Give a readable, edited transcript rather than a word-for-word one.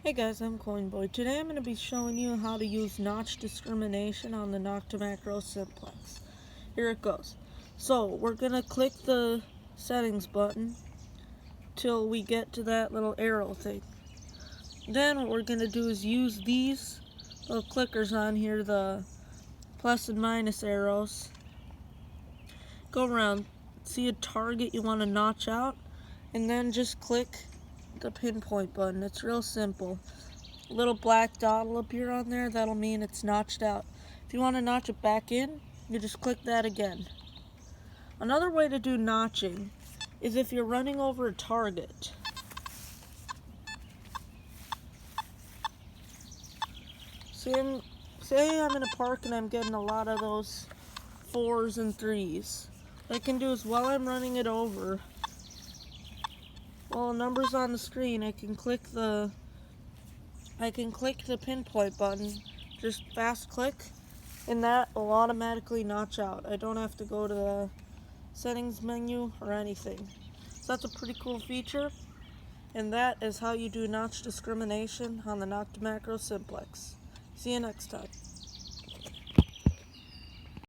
Hey guys, I'm CoinBoy. Today I'm going to be showing you how to use notch discrimination on the Nokta Makro Simplex. Here it goes. So we're going to click the settings button till we get to that little arrow thing. Then what we're going to do is use these little clickers on here, the plus and minus arrows. Go around, see a target you want to notch out, and then just click the pinpoint button. It's real simple. A little black dot will appear on there. That'll mean it's notched out. If you want to notch it back in, you just click that again. Another way to do notching is if you're running over a target. Say I'm in a park and I'm getting a lot of those 4s and 3s. What I can do is while I'm running it over, well, the number's on the screen, I can click the pinpoint button, just fast click, and that will automatically notch out. I don't have to go to the settings menu or anything. So that's a pretty cool feature, and that is how you do notch discrimination on the Nokta Makro Simplex. See you next time.